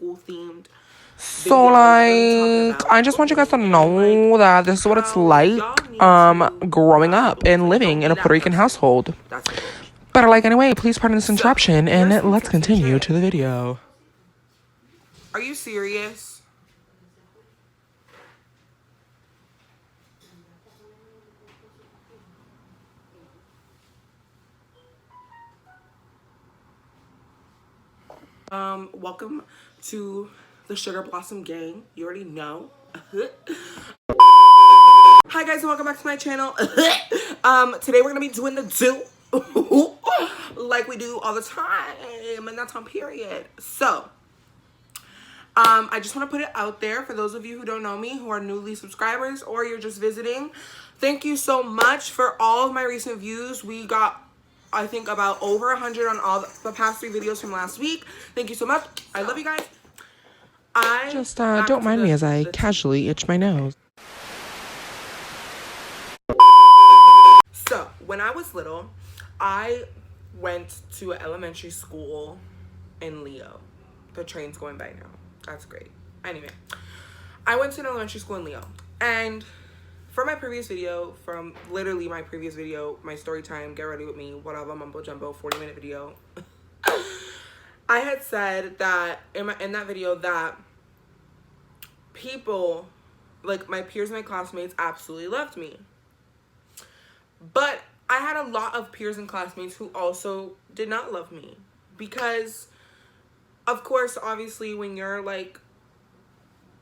school themed So, like, I just want you guys to know that this is what it's like, growing up and living in a Puerto Rican household. But, like, anyway, please pardon this interruption, and let's continue to the video. Are you serious? Welcome to the Sugar Blossom Gang. You already know. Hi guys, and welcome back to my channel. Today we're gonna be doing the do like we do all the time, and that's on period. So, I just want to put it out there for those of you who don't know me, who are newly subscribers, or you're just visiting. Thank you so much for all of my recent views. We got, I think, about over 100 on all the past 3 videos from last week. Thank you so much. I love you guys. Just don't mind me as I casually itch my nose. So, when I was little, I went to an elementary school in Leo. The train's going by now. That's great. Anyway, I went to an elementary school in Leo. And for my previous video, from literally my previous video, my story time, get ready with me, whatever, mumbo jumbo, 40-minute video, I had said that in that video that people, like my peers and my classmates, absolutely loved me. But I had a lot of peers and classmates who also did not love me. Because, of course, obviously, when you're, like,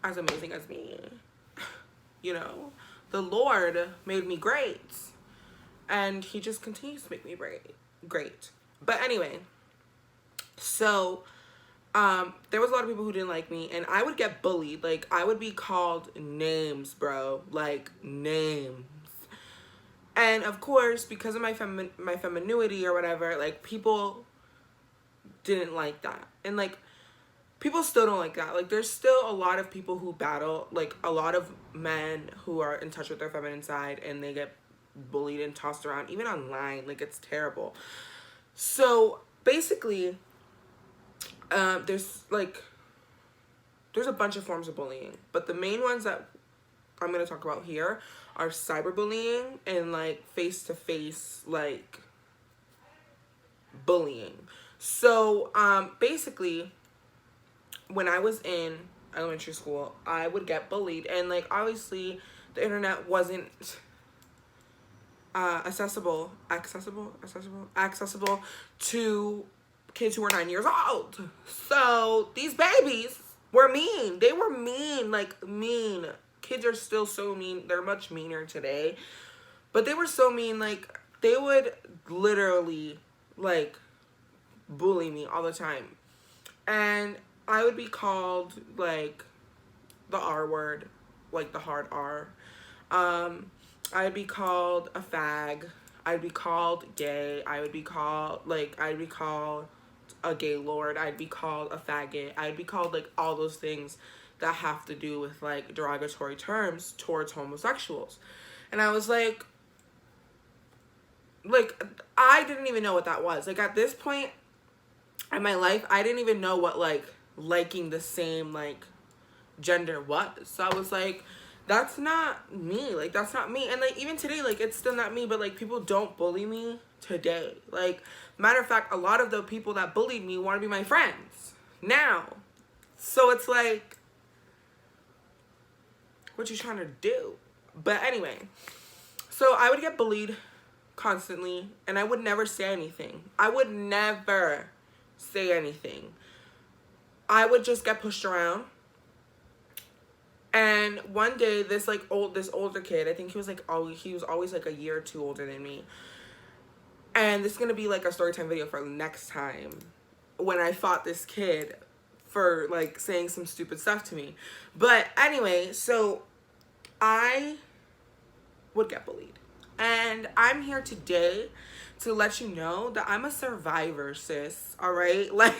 as amazing as me, you know, the Lord made me great. And he just continues to make me great. But anyway, so, there was a lot of people who didn't like me. And I would get bullied. Like, I would be called names, bro. Like, names. And of course, because of my femininity or whatever, like, people didn't like that. And, like, people still don't like that. Like, there's still a lot of people who battle, like, a lot of men who are in touch with their feminine side, and they get bullied and tossed around, even online. Like, it's terrible. So, basically, there's a bunch of forms of bullying. But the main ones that I'm going to talk about here are cyberbullying and, like, face-to-face, like, bullying. So, basically, when I was in elementary school, I would get bullied. And, like, obviously, the internet wasn't accessible to kids who were 9 years old. So, these babies were mean. They were mean, like, mean. Kids are still so mean. They're much meaner today. But they were so mean, like, they would literally, like, bully me all the time. And I would be called, like, the R word, like the hard R. I'd be called a fag. I'd be called gay. I would be called, like, I'd be called a gay lord. I'd be called a faggot. I'd be called, like, all those things that have to do with, like, derogatory terms towards homosexuals. And I was like, I didn't even know what that was. Like, at this point in my life, I didn't even know what, like, liking the same, like, gender was. So I was like, that's not me. Like, that's not me. And, like, even today, like, it's still not me. But, like, people don't bully me today. Like, matter of fact, a lot of the people that bullied me want to be my friends now. So it's like, what you trying to do? But anyway, so I would get bullied constantly, and I would never say anything. I would never say anything. I would just get pushed around. And one day, this older kid, I think he was always like a year or two older than me. And this is gonna be like a story time video for next time, when I fought this kid for, like, saying some stupid stuff to me. But anyway, so I would get bullied. And I'm here today to let you know that I'm a survivor, sis. All right? Like,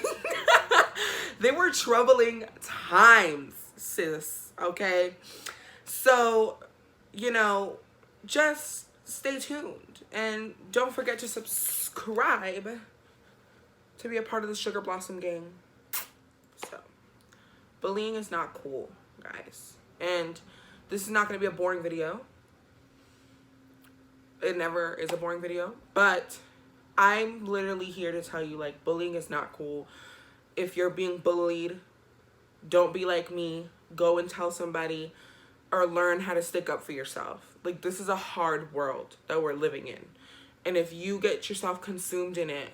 they were troubling times, sis. Okay? So, you know, just stay tuned. And don't forget to subscribe to be a part of the Sugar Blossom Gang. So, bullying is not cool, guys. And this is not going to be a boring video. It never is a boring video. But I'm literally here to tell you, like, bullying is not cool. If you're being bullied, don't be like me. Go and tell somebody or learn how to stick up for yourself. Like, this is a hard world that we're living in. And if you get yourself consumed in it,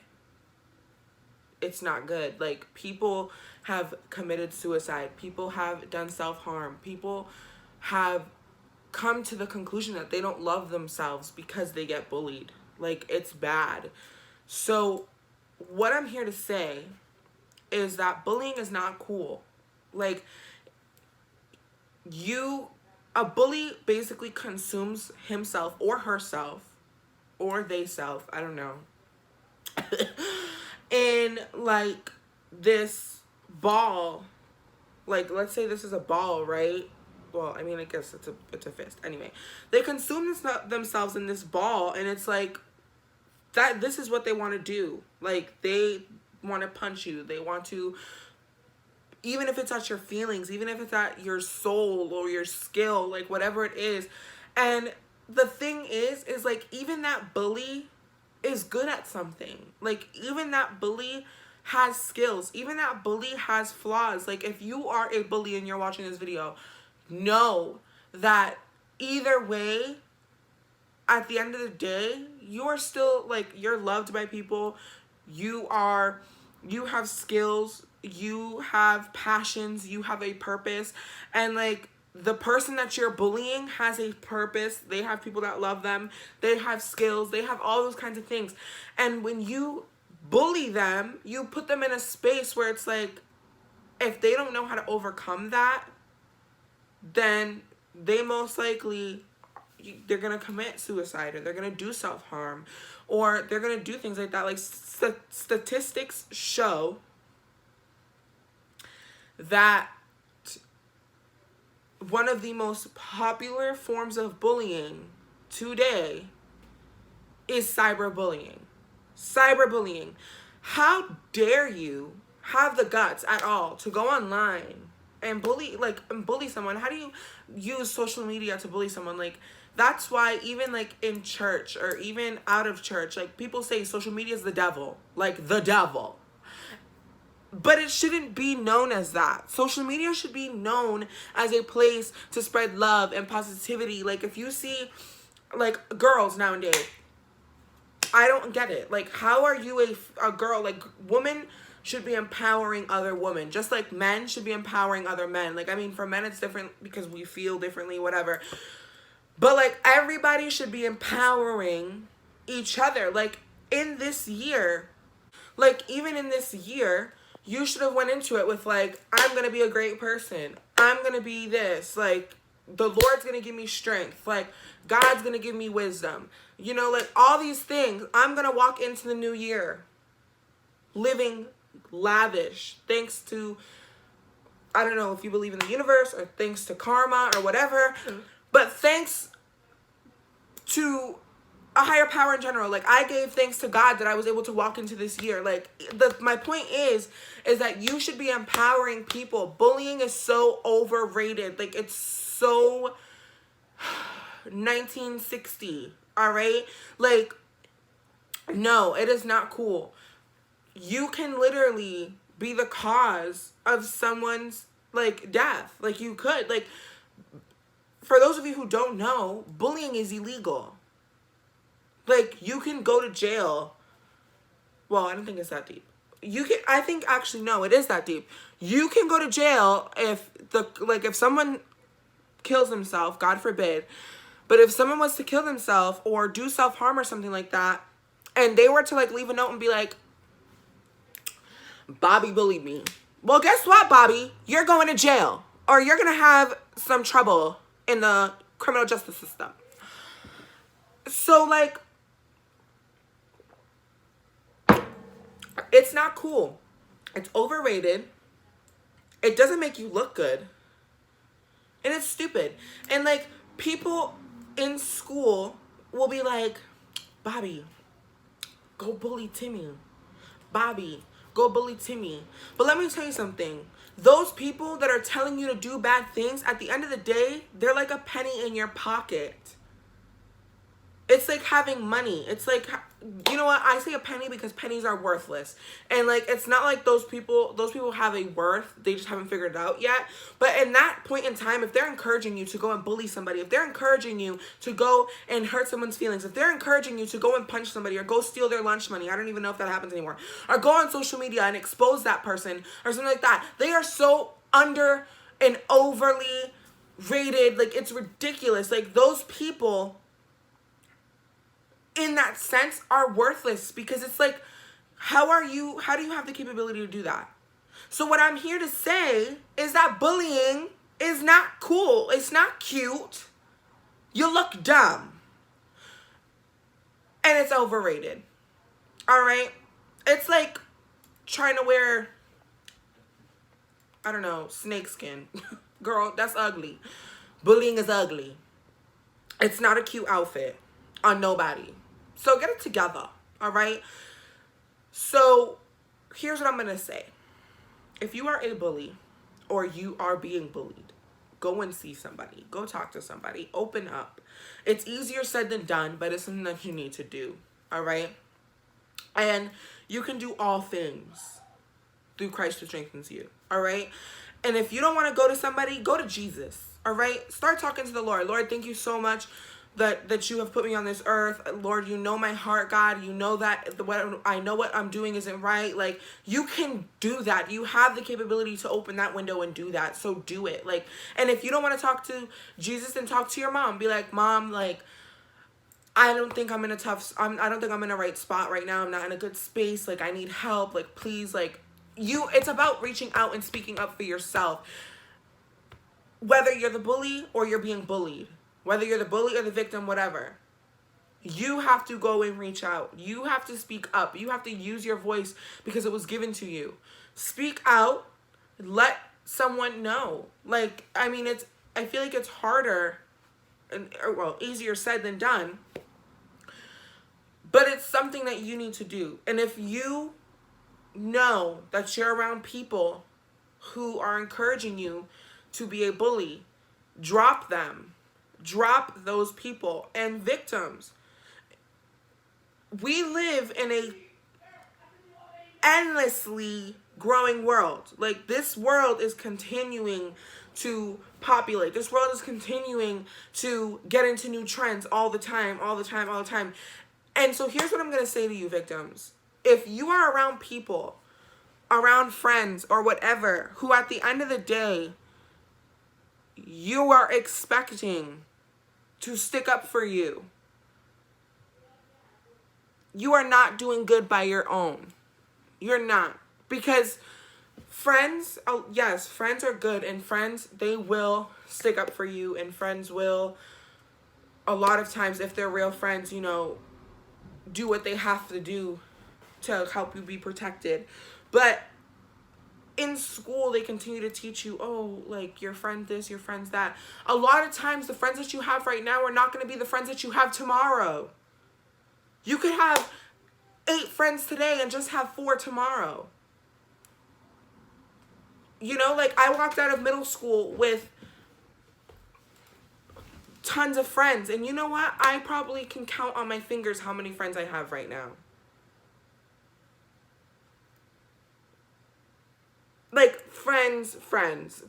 it's not good. Like, people have committed suicide. People have done self-harm. People have come to the conclusion that they don't love themselves because they get bullied. Like, it's bad. So what I'm here to say is that bullying is not cool. Like, a bully basically consumes himself or herself, or they self, I don't know, in like this ball. Like, let's say this is a ball, right? Well, I mean, I guess it's a fist. Anyway, they consume themselves in this ball, and it's like that. This is what they want to do. Like, they want to punch you. They want to, even if it's at your feelings, even if it's at your soul or your skill, like whatever it is. And the thing is like, even that bully is good at something. Like, even that bully has skills. Even that bully has flaws. Like, if you are a bully and you're watching this video, know that either way, at the end of the day, you are still, like, you're loved by people. You have skills. You have passions. You have a purpose. And, like, the person that you're bullying has a purpose. They have people that love them. They have skills. They have all those kinds of things. And when you bully them, you put them in a space where it's like, if they don't know how to overcome that, then they most likely, they're going to commit suicide, or they're going to do self-harm, or they're going to do things like that. Like, statistics show that one of the most popular forms of bullying today is cyberbullying. Cyberbullying. How dare you have the guts at all to go online and bully someone? How do you use social media to bully someone? Like, that's why even like in church or even out of church, like, people say social media is the devil. Like, the devil. But it shouldn't be known as that. Social media should be known as a place to spread love and positivity. Like, if you see, like, girls nowadays, I don't get it. Like, how are you a girl? Like, women should be empowering other women, just like men should be empowering other men. Like, I mean, for men it's different because we feel differently, whatever. But, like, everybody should be empowering each other. Like, in this year, like, even in this year, you should have went into it with, like, I'm going to be a great person. I'm going to be this. Like, the Lord's going to give me strength. Like, God's going to give me wisdom. You know, like, all these things. I'm going to walk into the new year living lavish, thanks to, I don't know if you believe in the universe, or thanks to karma or whatever, but thanks to a higher power in general. Like, I gave thanks to God that I was able to walk into this year. Like, my point is that you should be empowering people. Bullying is so overrated. Like, it's so 1960, all right? Like, no, it is not cool. You can literally be the cause of someone's, like, death. Like, you could. Like, for those of you who don't know, bullying is illegal. Like, you can go to jail. Well, I don't think it's that deep. I think, actually, no, it is that deep. You can go to jail if someone kills himself, God forbid. But if someone was to kill themselves or do self-harm or something like that, and they were to, like, leave a note and be like, Bobby bullied me. Well, guess what, Bobby? You're going to jail. Or you're going to have some trouble in the criminal justice system. So, like, it's not cool. It's overrated. It doesn't make you look good. And it's stupid. And, like, people in school will be like, Bobby, go bully Timmy. Bobby, go bully Timmy. But let me tell you something. Those people that are telling you to do bad things, at the end of the day, they're like a penny in your pocket. It's like having money. It's like, you know what? I say a penny because pennies are worthless. And like, it's not like those people have a worth. They just haven't figured it out yet. But in that point in time, if they're encouraging you to go and bully somebody, if they're encouraging you to go and hurt someone's feelings, if they're encouraging you to go and punch somebody or go steal their lunch money, I don't even know if that happens anymore, or go on social media and expose that person or something like that, they are so under and overly rated. Like, it's ridiculous. Like, those people in that sense are worthless, because it's like, how do you have the capability to do that? So what I'm here to say is that bullying is not cool. It's not cute. You look dumb. And it's overrated. All right? It's like trying to wear, I don't know, snakeskin. Girl, that's ugly. Bullying is ugly. It's not a cute outfit on nobody. So get it together, all right? So here's what I'm going to say. If you are a bully or you are being bullied, go and see somebody. Go talk to somebody. Open up. It's easier said than done, but it's something that you need to do, all right? And you can do all things through Christ who strengthens you, all right? And if you don't want to go to somebody, go to Jesus, all right? Start talking to the Lord. Lord, thank you so much that you have put me on this earth. Lord, you know my heart, God. You know that I know what I'm doing isn't right. Like, you can do that. You have the capability to open that window and do that. So do it. Like, and if you don't want to talk to Jesus, then talk to your mom. Be like, Mom, like, I don't think I'm in a I don't think I'm in a right spot right now. I'm not in a good space. Like, I need help. Like, please, like, it's about reaching out and speaking up for yourself. Whether you're the bully or you're being bullied. Whether you're the bully or the victim, whatever. You have to go and reach out. You have to speak up. You have to use your voice because it was given to you. Speak out. Let someone know. Like, I mean, I feel like it's harder, or easier said than done. But it's something that you need to do. And if you know that you're around people who are encouraging you to be a bully, drop them. Drop those people. And victims, we live in a endlessly growing world. Like, this world is continuing to populate. This world is continuing to get into new trends all the time. And so here's what I'm going to say to you, victims. If you are around people, around friends or whatever, who at the end of the day, you are expecting to stick up for you, you are not doing good by your own. You're not. Because friends, yes, friends are good, and friends, they will stick up for you, and friends will, a lot of times, if they're real friends, you know, do what they have to do to help you be protected. But in school, they continue to teach you, oh, like, your friend this, your friend's that. A lot of times, the friends that you have right now are not going to be the friends that you have tomorrow. You could have 8 friends today and just have 4 tomorrow. You know, like, I walked out of middle school with tons of friends. And you know what? I probably can count on my fingers how many friends I have right now. Like, friends.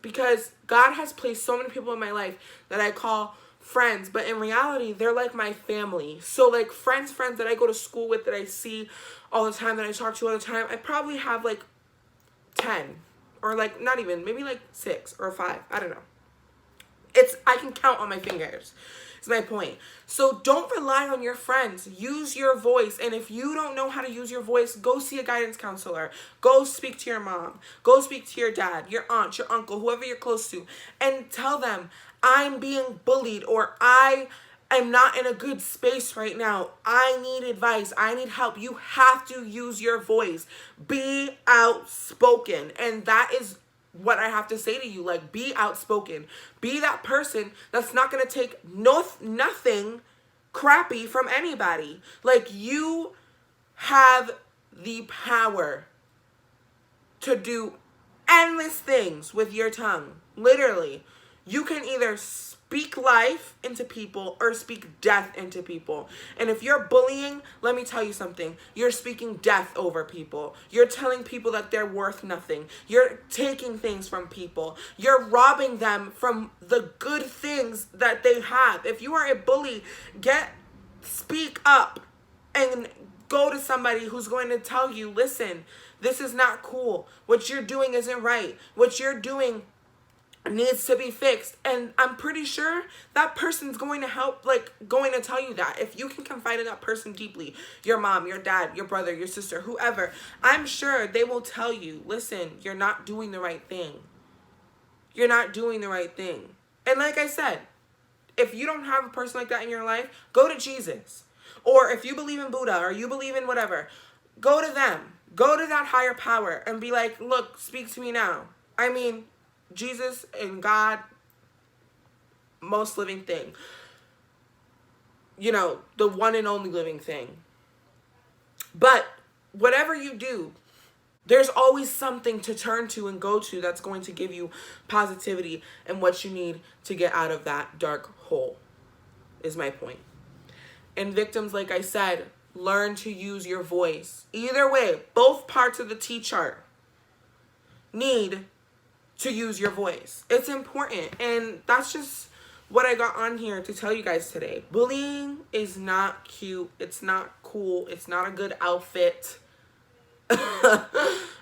Because God has placed so many people in my life that I call friends. But in reality, they're like my family. So, like, friends that I go to school with, that I see all the time, that I talk to all the time, I probably have, like, 10. Or, like, not even, maybe, like, 6 or 5. I don't know. I can count on my fingers. Is my point. So don't rely on your friends. Use your voice. And if you don't know how to use your voice, go see a guidance counselor. Go speak to your mom. Go speak to your dad, your aunt, your uncle, whoever you're close to. And tell them, I'm being bullied, or I am not in a good space right now. I need advice. I need help. You have to use your voice. Be outspoken. And that is what I have to say to you. Like, be outspoken. Be that person that's not going to take nothing crappy from anybody. Like, you have the power to do endless things with your tongue. Literally. You can either speak life into people or speak death into people. And if you're bullying, let me tell you something. You're speaking death over people. You're telling people that they're worth nothing. You're taking things from people. You're robbing them from the good things that they have. If you are a bully, speak up and go to somebody who's going to tell you, listen, this is not cool. What you're doing isn't right. What you're doing needs to be fixed. And I'm pretty sure that person's going to help, going to tell you that. If you can confide in that person deeply, your mom, your dad, your brother, your sister, whoever, I'm sure they will tell you, listen, you're not doing the right thing. You're not doing the right thing. And like I said, if you don't have a person like that in your life, go to Jesus. Or if you believe in Buddha or you believe in whatever, go to them. Go to that higher power and be like, look, speak to me now. I mean, Jesus and God, most living thing. The one and only living thing. But whatever you do, there's always something to turn to and go to that's going to give you positivity and what you need to get out of that dark hole, is my point. And victims, like I said, learn to use your voice. Either way, both parts of the T chart need to use your voice. It's important. And that's just what I got on here to tell you guys today. Bullying is not cute. It's not cool. It's not a good outfit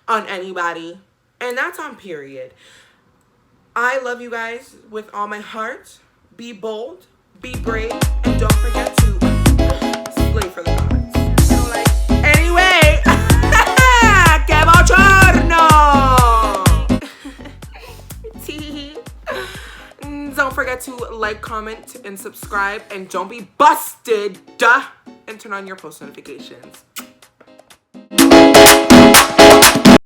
on anybody. And that's on period. I love you guys with all my heart. Be bold. Be brave. And don't forget to slay for the gods. Anyway. Que bochorno! Don't forget to like, comment, and subscribe. And don't be busted. And turn on your post notifications.